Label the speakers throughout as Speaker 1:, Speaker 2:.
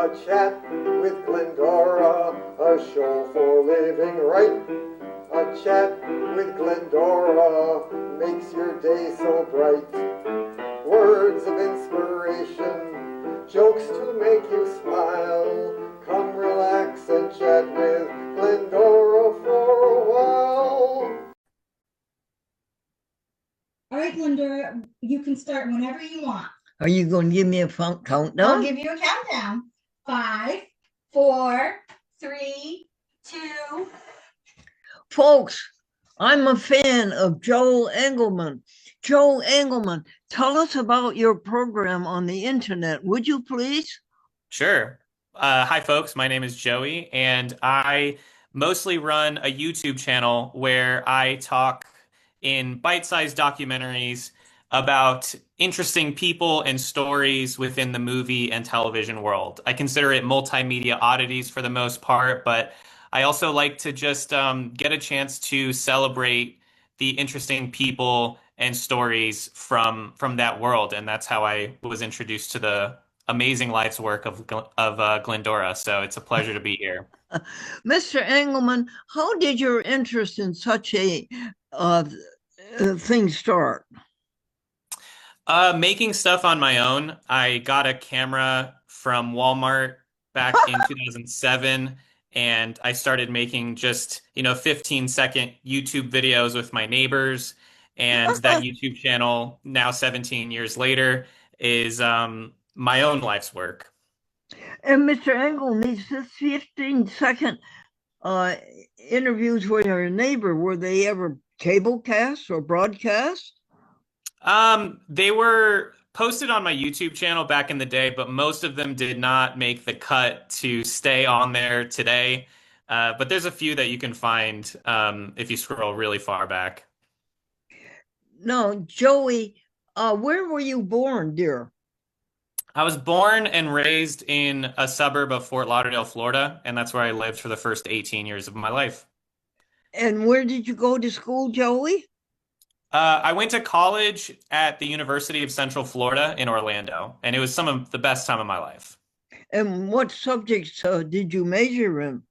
Speaker 1: A chat with Glendora, a show for living right. A chat with Glendora makes your day so bright. Words of inspiration, jokes to make you smile. Come relax and chat with Glendora for a while.
Speaker 2: All right, Glendora, you can start whenever you want.
Speaker 3: Are you going to give me a
Speaker 2: I'll
Speaker 3: countdown?
Speaker 2: give you a countdown. 5, 4, 3, 2.
Speaker 3: Folks, I'm a fan of Joel Engelman. Joel Engelman, tell us about your program on the internet, would you please?
Speaker 4: Sure. Hi, folks. My name is Joey, and I mostly run a YouTube channel where I talk in bite-sized documentaries about interesting people and stories within the movie and television world. I consider it multimedia oddities for the most part, but I also like to just get a chance to celebrate the interesting people and stories from that world, and that's how I was introduced to the amazing life's work of Glendora. So it's a pleasure to be here.
Speaker 3: Mr. Engelman, how did your interest in such a thing start?
Speaker 4: Making stuff on my own. I got a camera from Walmart back in 2007, and I started making just, 15-second YouTube videos with my neighbors. And that YouTube channel, now 17 years later, is my own life's work.
Speaker 3: And Mr. Engelman, these 15-second interviews with your neighbor, were they ever cable cast or broadcast?
Speaker 4: They were posted on my YouTube channel back in the day, but most of them did not make the cut to stay on there today. But there's a few that you can find if you scroll really far back.
Speaker 3: No, Joey, where were you born, dear?
Speaker 4: I was born and raised in a suburb of Fort Lauderdale, Florida, and that's where I lived for the first 18 years of my life.
Speaker 3: And where did you go to school, Joey?
Speaker 4: I went to college at the University of Central Florida in Orlando, and it was some of the best time of my life.
Speaker 3: And what subjects did you major in?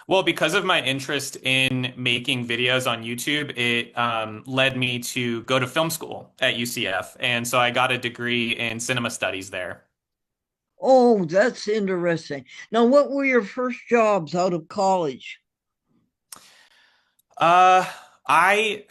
Speaker 4: Well, because of my interest in making videos on YouTube, it led me to go to film school at UCF. And so I got a degree in cinema studies there.
Speaker 3: Oh, that's interesting. Now, what were your first jobs out of college?
Speaker 4: Uh, I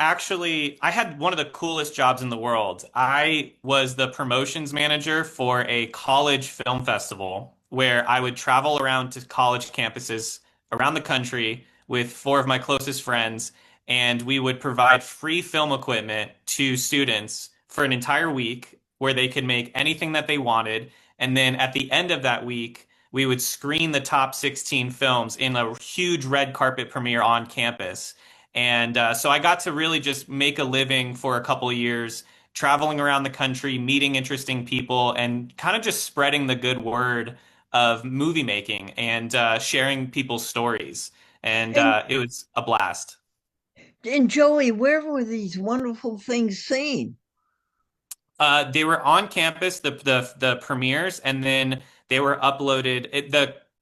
Speaker 4: had one of the coolest jobs in the world. I was the promotions manager for a college film festival where I would travel around to college campuses around the country with four of my closest friends, and we would provide free film equipment to students for an entire week where they could make anything that they wanted. And then at the end of that week, we would screen the top 16 films in a huge red carpet premiere on campus. And so I got to really just make a living for a couple of years, traveling around the country, meeting interesting people, and kind of just spreading the good word of movie making and sharing people's stories. And
Speaker 3: And,
Speaker 4: it was a blast.
Speaker 3: and Joey, where were these wonderful things seen?
Speaker 4: They were on campus, the premieres, and then they were uploaded.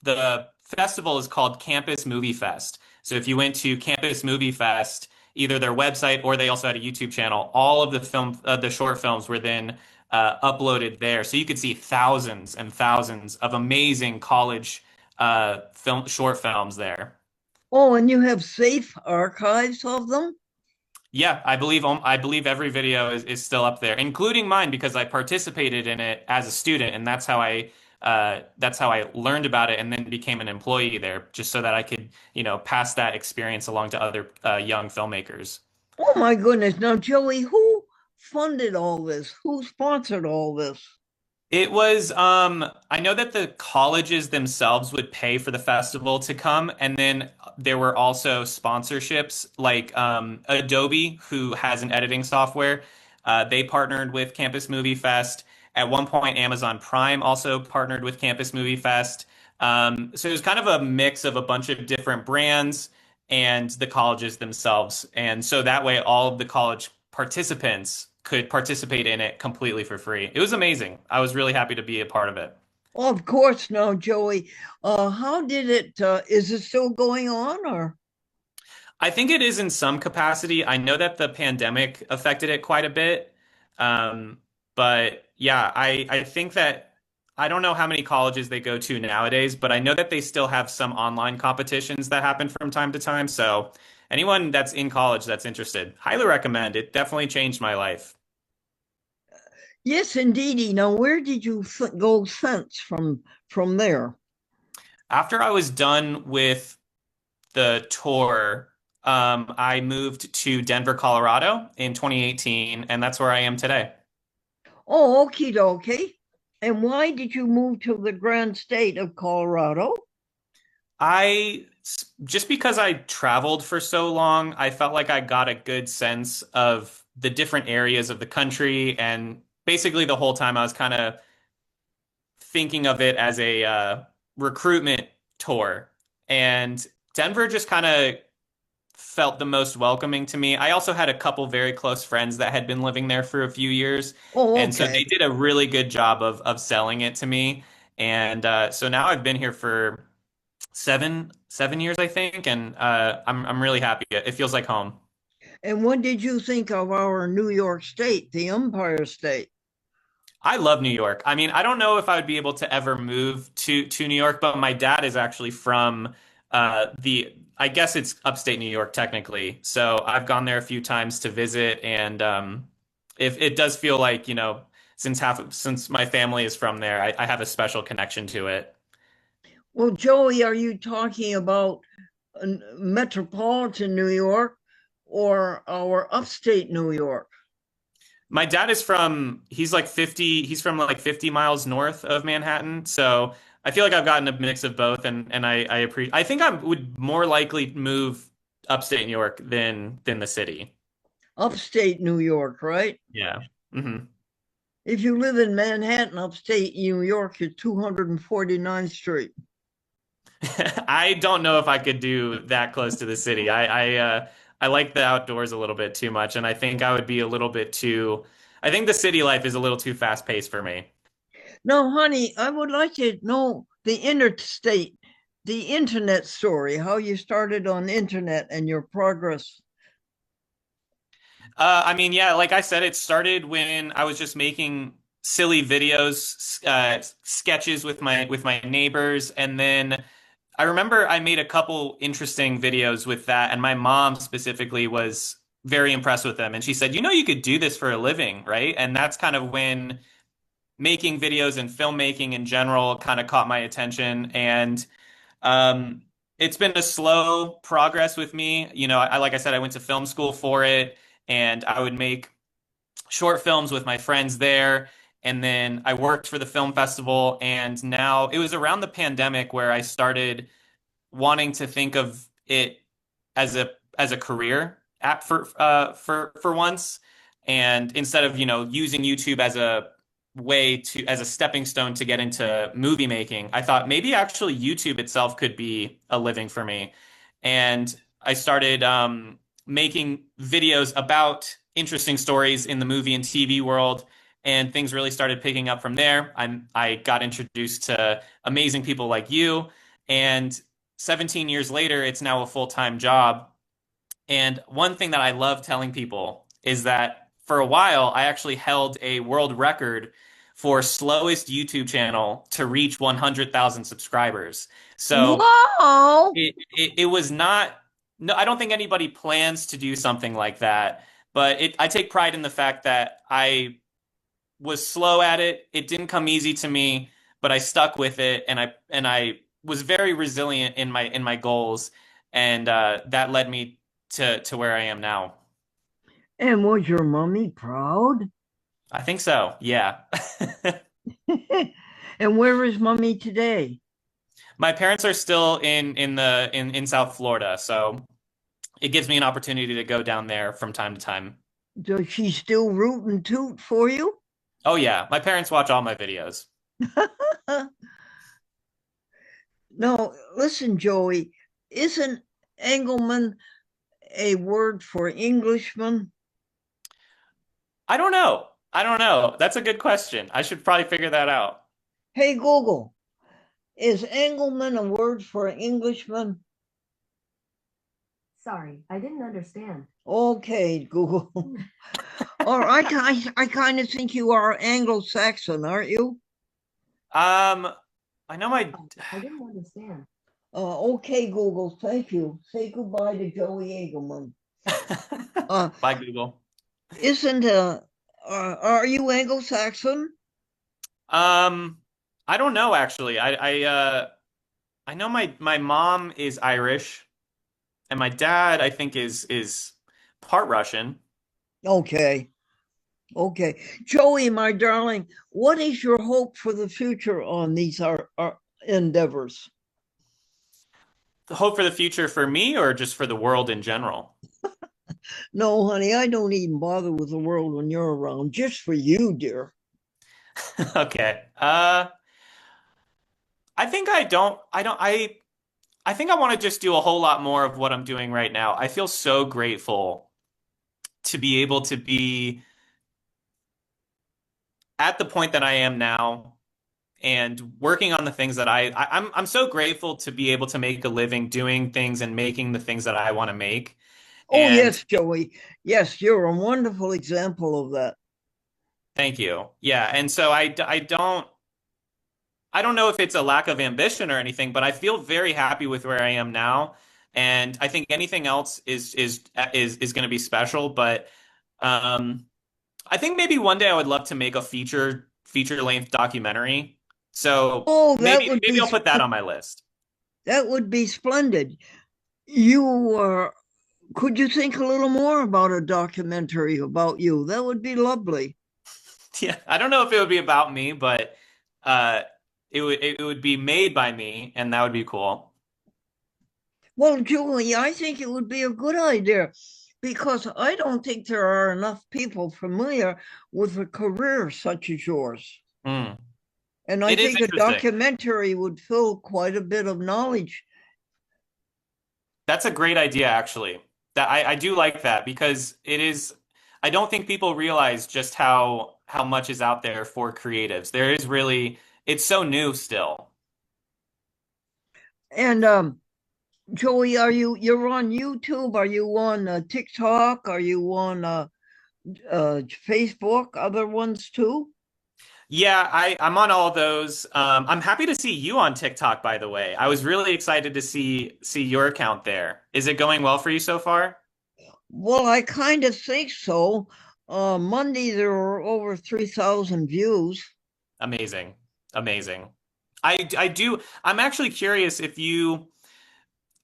Speaker 4: The festival is called Campus Movie Fest. So if you went to Campus Movie Fest, either their website or they also had a YouTube channel, all of the short films were then uploaded there. So you could see thousands and thousands of amazing college short films there.
Speaker 3: Oh, and you have safe archives of them?
Speaker 4: Yeah, I believe every video is still up there, including mine because I participated in it as a student, and that's how I learned about it and then became an employee there, just so that I could, pass that experience along to other young filmmakers.
Speaker 3: Oh my goodness. Now, Joey, who funded all this? Who sponsored all this?
Speaker 4: It was, I know that the colleges themselves would pay for the festival to come, and then there were also sponsorships like Adobe, who has an editing software. They partnered with Campus Movie Fest. At one point, Amazon Prime also partnered with Campus Movie Fest. So it was kind of a mix of a bunch of different brands and the colleges themselves. And so that way, all of the college participants could participate in it completely for free. It was amazing. I was really happy to be a part of it.
Speaker 3: Of course, now, Joey. How did it, is it still going on or?
Speaker 4: I think it is in some capacity. I know that the pandemic affected it quite a bit. Um, but yeah, I think that I don't know how many colleges they go to nowadays, but I know that they still have some online competitions that happen from time to time. So anyone that's in college that's interested, highly recommend. It definitely changed my life.
Speaker 3: Yes, indeedy. Now, where did you go since from there?
Speaker 4: After I was done with the tour, I moved to Denver, Colorado in 2018, and that's where I am today.
Speaker 3: Oh, okie dokie. And why did you move to the grand state of Colorado?
Speaker 4: I just because I traveled for so long, I felt like I got a good sense of the different areas of the country, and basically the whole time I was kind of thinking of it as a recruitment tour. And Denver just kind of felt the most welcoming to me. I also had a couple very close friends that had been living there for a few years,
Speaker 3: Oh,
Speaker 4: and so they
Speaker 3: okay.
Speaker 4: did a really good job of selling it to me. And so now I've been here for seven years, I think, and I'm really happy. It feels like home.
Speaker 3: And what did you think of our New York State, the Empire State?
Speaker 4: I love New York. I mean, I don't know if I would be able to ever move to New York, but my dad is actually from the I guess it's upstate New York technically. So I've gone there a few times to visit, and if it does feel like, since my family is from there, I have a special connection to it.
Speaker 3: Well, Joey, are you talking about metropolitan New York or our upstate New York?
Speaker 4: My dad he's from like 50 miles north of Manhattan. So I feel like I've gotten a mix of both, and I appreciate, I think I would more likely move upstate New York than the city.
Speaker 3: Upstate New York, right?
Speaker 4: Yeah. Hmm.
Speaker 3: If you live in Manhattan, upstate New York, you're 249th Street.
Speaker 4: I don't know if I could do that close to the city. I like the outdoors a little bit too much, and I think I would be a little bit too. I think the city life is a little too fast paced for me.
Speaker 3: Now, honey, I would like to know the internet story, how you started on internet and your progress.
Speaker 4: I mean, yeah, like I said, it started when I was just making silly videos, sketches with my neighbors, and then I remember I made a couple interesting videos with that, and my mom specifically was very impressed with them, and she said, you could do this for a living, right? And that's kind of when making videos and filmmaking in general kind of caught my attention, and um, it's been a slow progress with me. Like I said, I went to film school for it, and I would make short films with my friends there. And then I worked for the film festival. And now it was around the pandemic where I started wanting to think of it as a career app for once. And instead of, using YouTube as a as a stepping stone to get into movie making, I thought maybe actually YouTube itself could be a living for me. And I started making videos about interesting stories in the movie and TV world, and things really started picking up from there. I got introduced to amazing people like you, and 17 years later, it's now a full-time job. And one thing that I love telling people is that for a while, I actually held a world record for slowest YouTube channel to reach 100,000 subscribers. So
Speaker 3: Wow.
Speaker 4: it was not, no, I don't think anybody plans to do something like that, but I take pride in the fact that I was slow at it. It didn't come easy to me, but I stuck with it, and I was very resilient in my goals, and that led me to where I am now.
Speaker 3: And was your mommy proud?
Speaker 4: I think so. Yeah.
Speaker 3: And where is mommy today?
Speaker 4: My parents are still in South Florida, so it gives me an opportunity to go down there from time to time.
Speaker 3: Does she still root and toot for you?
Speaker 4: Oh yeah, my parents watch all my videos.
Speaker 3: No, listen, Joey, isn't Engelman a word for Englishman?
Speaker 4: I don't know. I don't know. That's a good question. I should probably figure that out.
Speaker 3: Hey Google, is Engelman a word for Englishman?
Speaker 5: Sorry, I didn't understand.
Speaker 3: Okay, Google. Or I kind of think you are Anglo-Saxon, aren't you?
Speaker 4: I know my
Speaker 5: I didn't understand.
Speaker 3: Okay, Google, thank you. Say goodbye to Joey Engelman. Uh,
Speaker 4: Bye, Google.
Speaker 3: isn't are you Anglo-Saxon?
Speaker 4: Um, I don't know actually. I know my mom is Irish and my dad I think is part Russian.
Speaker 3: Okay, okay. Joey, my darling, what is your hope for the future on these our endeavors?
Speaker 4: The hope for the future for me or just for the world in general?
Speaker 3: No, honey, I don't even bother with the world when you're around, just for you, dear.
Speaker 4: Okay. I think I think I want to just do a whole lot more of what I'm doing right now. I feel so grateful to be able to be at the point that I am now and working on the things that I'm so grateful to be able to make a living doing things and making the things that I want to make.
Speaker 3: Oh,
Speaker 4: And
Speaker 3: yes, Joey. Yes, you're a wonderful example of that.
Speaker 4: thank you. Yeah. And so I don't know if it's a lack of ambition or anything, but I feel very happy with where I am now. And I think anything else is going to be special. But um, I think maybe one day I would love to make a feature length documentary. So
Speaker 3: Oh,
Speaker 4: maybe I'll put that on my list.
Speaker 3: that would be splendid. You could you think a little more about a documentary about you? That would be lovely.
Speaker 4: Yeah, I don't know if it would be about me, but uh, it would be made by me, and that would be cool.
Speaker 3: Well, Julie, I think it would be a good idea because I don't think there are enough people familiar with a career such as yours.
Speaker 4: Mm.
Speaker 3: And I
Speaker 4: It is
Speaker 3: think a
Speaker 4: interesting.
Speaker 3: documentary would fill quite a bit of knowledge.
Speaker 4: That's a great idea, actually. That I do like that because it is. I don't think people realize just how much is out there for creatives. There is really. It's so new still.
Speaker 3: And Joey, you're on YouTube? Are you on TikTok? Are you on Facebook? Other ones too?
Speaker 4: Yeah, I'm on all those. I'm happy to see you on TikTok, by the way. I was really excited to see your account there. Is it going well for you so far?
Speaker 3: Well, I kind of think so. Monday there were over 3,000 views.
Speaker 4: Amazing. Amazing. I do. I'm actually curious if you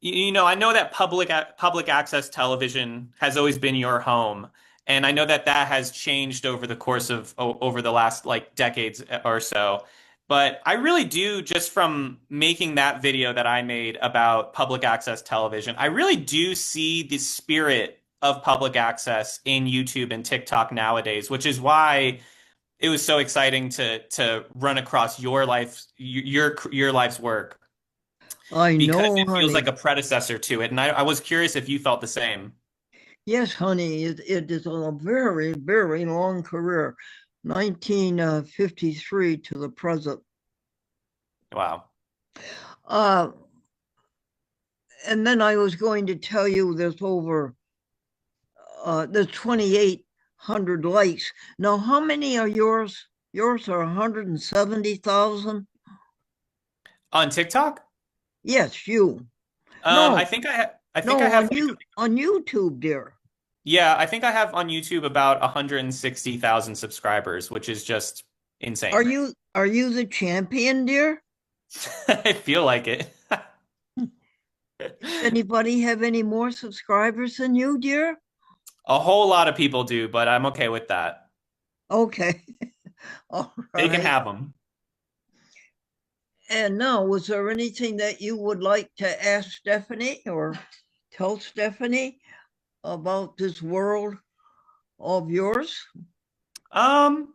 Speaker 4: know, I know that public access television has always been your home, and I know that that has changed over the course of over the last like decades or so. But I really do, just from making that video that I made about public access television, I really do see the spirit of public access in YouTube and TikTok nowadays, which is why it was so exciting to run across your life's work
Speaker 3: I
Speaker 4: because
Speaker 3: know,
Speaker 4: it feels like
Speaker 3: honey.
Speaker 4: a predecessor to it. And I was curious if you felt the same.
Speaker 3: Yes, honey, it is a very, very long career, 1953 to the present.
Speaker 4: Wow.
Speaker 3: Uh, and then I was going to tell you there's 2,800 likes. Now, how many are yours? Yours are 170,000?
Speaker 4: On TikTok?
Speaker 3: Yes, you. No,
Speaker 4: I think I
Speaker 3: no,
Speaker 4: have
Speaker 3: on
Speaker 4: like,
Speaker 3: you on YouTube, dear.
Speaker 4: yeah, I think I have on YouTube about 160,000 subscribers, which is just insane.
Speaker 3: Are you the champion, dear?
Speaker 4: I feel like it.
Speaker 3: Does anybody have any more subscribers than you, dear?
Speaker 4: A whole lot of people do, but I'm okay with that.
Speaker 3: Okay. All
Speaker 4: They can
Speaker 3: right.
Speaker 4: have them.
Speaker 3: And now, was there anything that you would like to ask Stephanie or tell Stephanie about this world of yours?
Speaker 4: Um,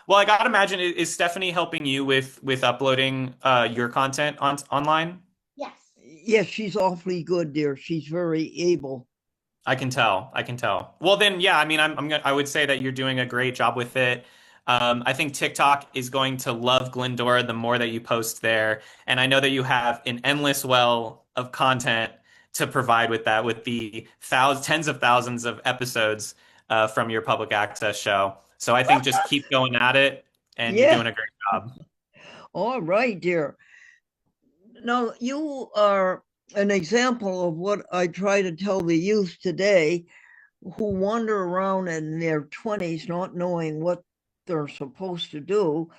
Speaker 4: well, I gotta imagine is Stephanie helping you with uploading your content online?
Speaker 2: Yes.
Speaker 3: Yes, she's awfully good, dear. She's very able.
Speaker 4: I can tell. I can tell. Well, then, yeah. I mean, I would say that you're doing a great job with it. I think TikTok is going to love Glendora the more that you post there. And I know that you have an endless well of content to provide with that, with the tens of thousands of episodes from your public access show. So I think just keep going at it, and you're
Speaker 3: Yeah.
Speaker 4: doing a great job.
Speaker 3: All right, dear. Now, you are an example of what I try to tell the youth today who wander around in their 20s not knowing what they're supposed to do.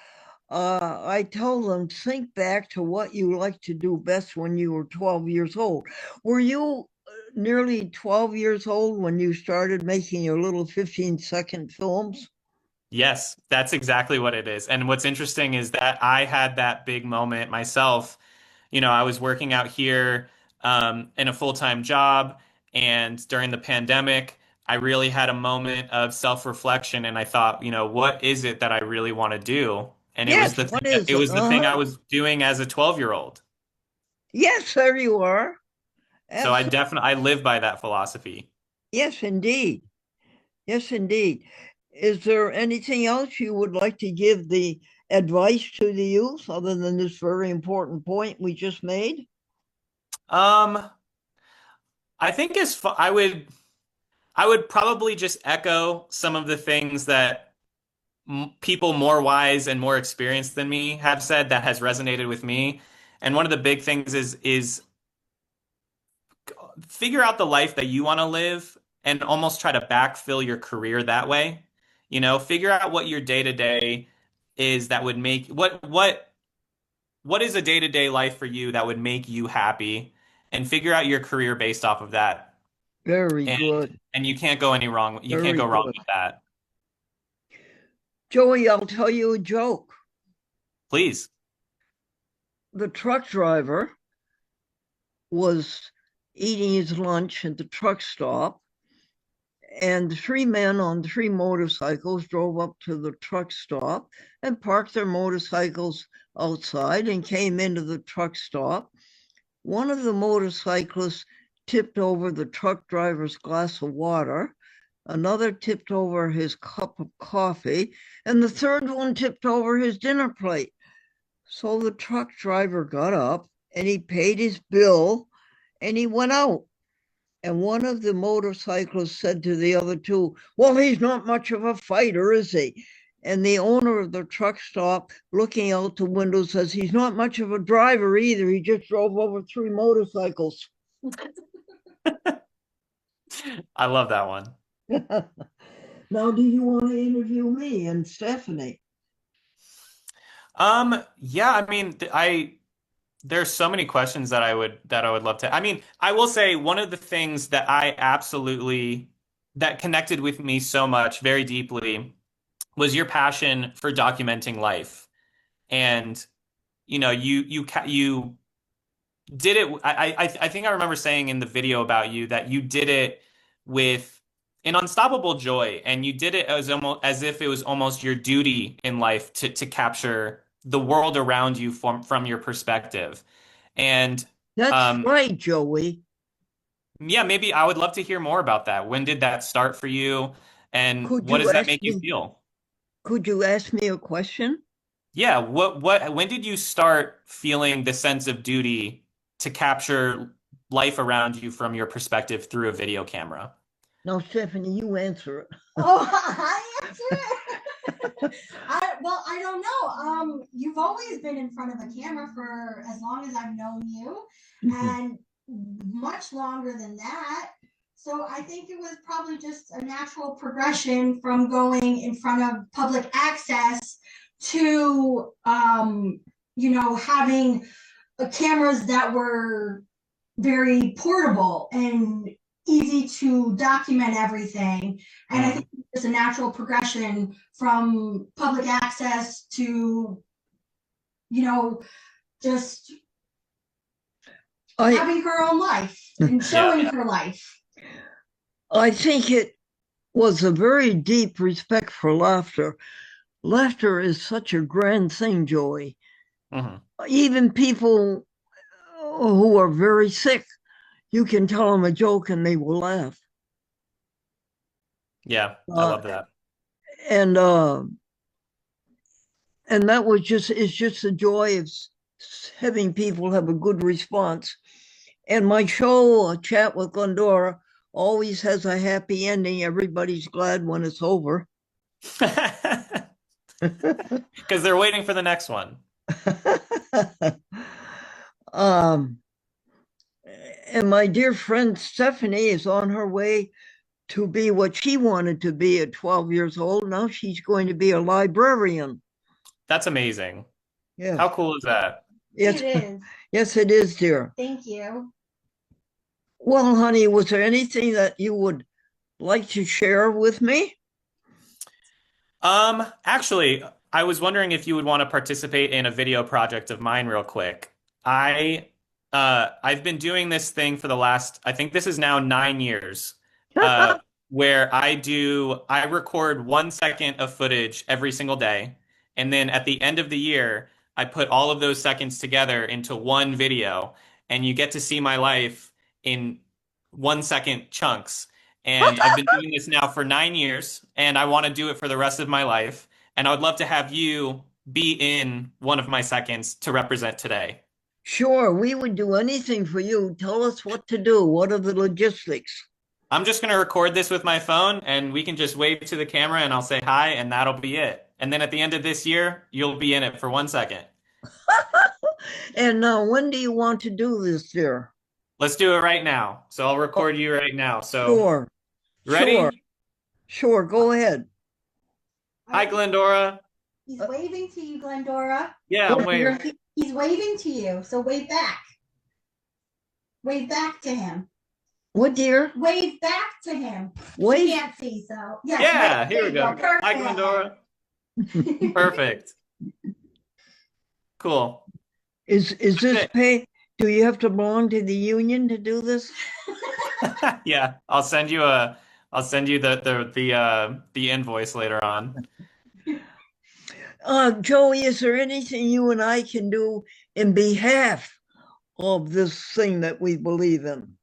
Speaker 3: I tell them, think back to what you liked to do best when you were 12 years old. Were you nearly 12 years old when you started making your little 15-second films?
Speaker 4: Yes, that's exactly what it is. And what's interesting is that I had that big moment myself. I was working out here in a full-time job, and during the pandemic, I really had a moment of self-reflection, and I thought, what is it that I really want to do? And it was
Speaker 3: Yes,
Speaker 4: the
Speaker 3: what
Speaker 4: thing that,
Speaker 3: is
Speaker 4: it
Speaker 3: it?
Speaker 4: was the thing I was doing as a 12-year-old.
Speaker 3: Yes, there you are.
Speaker 4: So
Speaker 3: Absolutely.
Speaker 4: I live by that philosophy.
Speaker 3: Yes, indeed. Yes, indeed. Is there anything else you would like to give the advice to the youth other than this very important point we just made?
Speaker 4: Um, I think I would probably just echo some of the things that people more wise and more experienced than me have said that has resonated with me. And one of the big things is figure out the life that you want to live and almost try to backfill your career that way. Figure out what your day to day is that would make what is a day to day life for you that would make you happy, and figure out your career based off of that.
Speaker 3: Very
Speaker 4: And
Speaker 3: good.
Speaker 4: and you can't go any wrong. You can't
Speaker 3: Very
Speaker 4: go wrong
Speaker 3: good.
Speaker 4: with that.
Speaker 3: Joey, I'll tell you a joke.
Speaker 4: Please.
Speaker 3: The truck driver was eating his lunch at the truck stop, and three men on three motorcycles drove up to the truck stop and parked their motorcycles outside and came into the truck stop. One of the motorcyclists tipped over the truck driver's glass of water. Another tipped over his cup of coffee, and the third one tipped over his dinner plate. So the truck driver got up and he paid his bill and he went out. And one of the motorcyclists said to the other two, well, he's not much of a fighter, is he? And the owner of the truck stop, looking out the window, says, he's not much of a driver either. He just drove over three motorcycles.
Speaker 4: I love that one.
Speaker 3: Now, do you want to interview me and Stephanie?
Speaker 4: Yeah, I mean, there's so many questions that I would love to. I mean, I will say one of the things that I absolutely that connected with me so much very deeply was your passion for documenting life. And you did it. I think I remember saying in the video about you that you did it with an unstoppable joy, and you did it as if it was almost your duty in life to capture the world around you from your perspective. And
Speaker 3: That's
Speaker 4: um,
Speaker 3: right, Joey.
Speaker 4: yeah, maybe I would love to hear more about that. When did that start for you, and
Speaker 3: Could
Speaker 4: what
Speaker 3: you
Speaker 4: does that
Speaker 3: ask
Speaker 4: make you
Speaker 3: me?
Speaker 4: feel?
Speaker 3: Could you ask me a question?
Speaker 4: Yeah, when did you start feeling the sense of duty to capture life around you from your perspective through a video camera?
Speaker 3: No, Stephanie, you answer it.
Speaker 2: Oh, I answer it. I don't know. You've always been in front of a camera for as long as I've known you, and much longer than that. So I think it was probably just a natural progression from going in front of public access to, having cameras that were very portable and easy to document everything. And I think it's a natural progression from public access to, just having her own life and showing her life.
Speaker 3: I think it was a very deep respect for laughter. Laughter is such a grand thing, Joey.
Speaker 4: Mm-hmm.
Speaker 3: Even people who are very sick, you can tell them a joke and they will laugh.
Speaker 4: Yeah, I love that.
Speaker 3: And And that was just, it's just the joy of having people have a good response. And my show, A Chat with Glendora, always has a happy ending. Everybody's glad when it's over.
Speaker 4: Because they're waiting for the next one.
Speaker 3: um, and my dear friend Stephanie is on her way to be what she wanted to be at 12 years old. Now she's going to be a librarian.
Speaker 4: That's amazing.
Speaker 3: Yes.
Speaker 4: How cool is that?
Speaker 3: Yes.
Speaker 2: It is.
Speaker 3: Yes, it is, dear.
Speaker 2: Thank you.
Speaker 3: Well, honey, was there anything that you would like to share with me?
Speaker 4: Actually, I was wondering if you would want to participate in a video project of mine real quick. I've been doing this thing for the last, I think this is now 9 years, where I record 1 second of footage every single day. And then at the end of the year, I put all of those seconds together into one video, and you get to see my life in 1 second chunks. And I've been doing this now for 9 years, and I want to do it for the rest of my life. And I would love to have you be in one of my seconds to represent today.
Speaker 3: Sure, we would do anything for you. Tell us what to do. What are the logistics?
Speaker 4: I'm just going to record this with my phone, and we can just wave to the camera, and I'll say hi, and that'll be it. And then at the end of this year, you'll be in it for 1 second.
Speaker 3: And when do you want to do this, dear?
Speaker 4: Let's do it right now. So I'll record you right now. So
Speaker 3: Sure.
Speaker 4: ready?
Speaker 3: Sure. Sure, go ahead.
Speaker 4: Hi, Glendora.
Speaker 2: He's waving to you, Glendora.
Speaker 4: Yeah, I'm waving.
Speaker 2: He's waving to you, so wave back. Wave back to him.
Speaker 3: What, dear?
Speaker 2: Wave back to him.
Speaker 3: Wave.
Speaker 2: He can't see, so yes,
Speaker 4: Yeah,
Speaker 2: there
Speaker 4: here we
Speaker 2: you
Speaker 4: go.
Speaker 2: Perfect.
Speaker 4: Hi, Glendora. Perfect. Cool.
Speaker 3: Is this pay? Do you have to belong to the union to do this?
Speaker 4: Yeah, I'll send you the invoice later on.
Speaker 3: Joey, is there anything you and I can do in behalf of this thing that we believe in?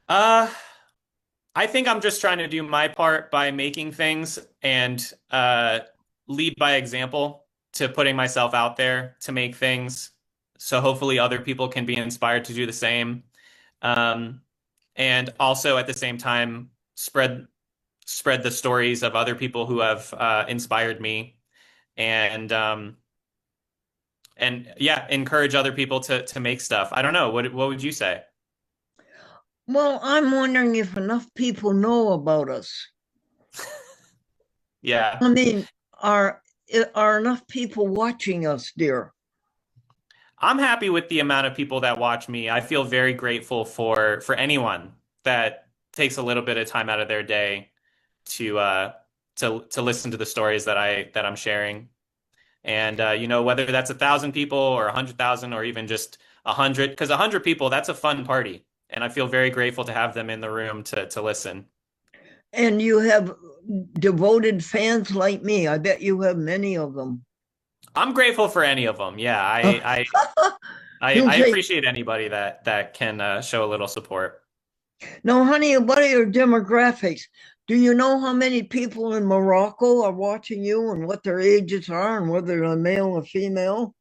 Speaker 4: I think I'm just trying to do my part by making things and lead by example to putting myself out there to make things. So hopefully other people can be inspired to do the same. And also at the same time, spread the stories of other people who have inspired me, and yeah, encourage other people to make stuff. I don't know. What would you say?
Speaker 3: Well, I'm wondering if enough people know about us.
Speaker 4: Yeah.
Speaker 3: I mean, are enough people watching us, dear?
Speaker 4: I'm happy with the amount of people that watch me. I feel very grateful for anyone that takes a little bit of time out of their day to listen to the stories that I'm sharing. And whether that's 1,000 people or 100,000 or even just 100, because 100 people, that's a fun party. And I feel very grateful to have them in the room to listen.
Speaker 3: And you have devoted fans like me. I bet you have many of them.
Speaker 4: I'm grateful for any of them. Yeah, I appreciate anybody that can show a little support.
Speaker 3: Now, honey, what are your demographics? Do you know how many people in Morocco are watching you and what their ages are and whether they're male or female?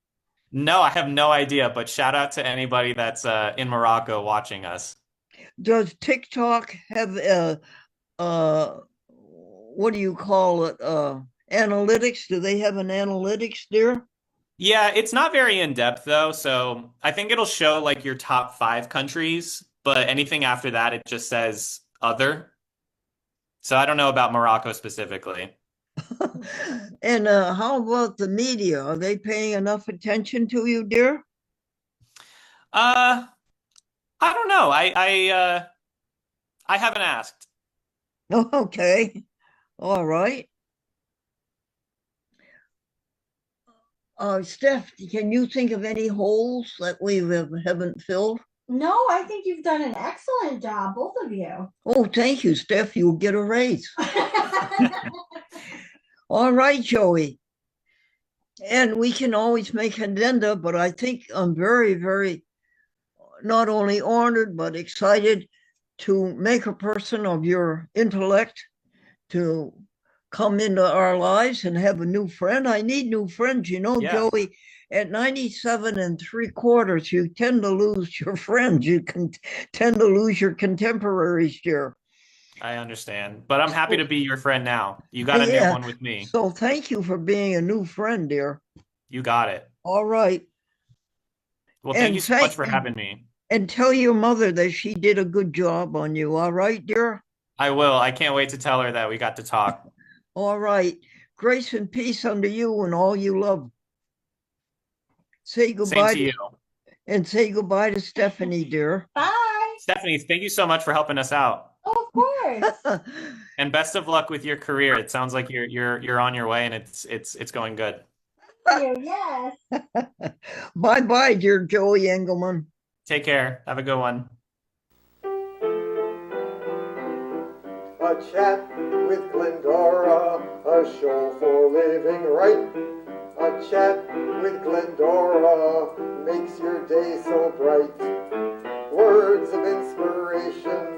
Speaker 4: No, I have no idea, but shout out to anybody that's in Morocco watching us.
Speaker 3: Does TikTok have what do you call it? Analytics? Do they have an analytics there?
Speaker 4: Yeah, it's not very in depth though, so I think it'll show like your top 5 countries, but anything after that, it just says other. So I don't know about Morocco specifically.
Speaker 3: And how about the media? Are they paying enough attention to you, dear?
Speaker 4: I don't know. I haven't asked.
Speaker 3: Okay. All right. Steph, can you think of any holes that we haven't filled?
Speaker 2: No, I think you've done an excellent job, both of you.
Speaker 3: Oh, thank you, Steph. You'll get a raise. All right, Joey. And we can always make addenda, but I think I'm very, very not only honored, but excited to make a person of your intellect, to come into our lives and have a new friend. I need new friends. You know,
Speaker 4: Yeah,
Speaker 3: Joey, at 97 and 3/4, you tend to lose your friends. You can tend to lose your contemporaries, dear.
Speaker 4: I understand. But I'm happy to
Speaker 3: So,
Speaker 4: be your friend now. You got a new
Speaker 3: yeah.
Speaker 4: one with me.
Speaker 3: So thank you for being a new friend, dear.
Speaker 4: You got it.
Speaker 3: All right.
Speaker 4: Well, thank you
Speaker 3: And
Speaker 4: so much
Speaker 3: thank
Speaker 4: for having me.
Speaker 3: and tell your mother that she did a good job on you. All right, dear?
Speaker 4: I will. I can't wait to tell her that we got to talk.
Speaker 3: All right. Grace and peace unto you and all you love. Say
Speaker 4: Same
Speaker 3: goodbye
Speaker 4: to you.
Speaker 3: and say goodbye to Stephanie, dear.
Speaker 2: Bye.
Speaker 4: Stephanie, thank you so much for helping us out.
Speaker 2: Oh, of course.
Speaker 4: And best of luck with your career. It sounds like you're on your way and it's going good.
Speaker 2: Yes.
Speaker 3: Bye bye, dear Joey Engelman.
Speaker 4: Take care. Have a good one.
Speaker 1: A chat with Glendora, a show for living right. A chat with Glendora makes your day so bright. Words of inspiration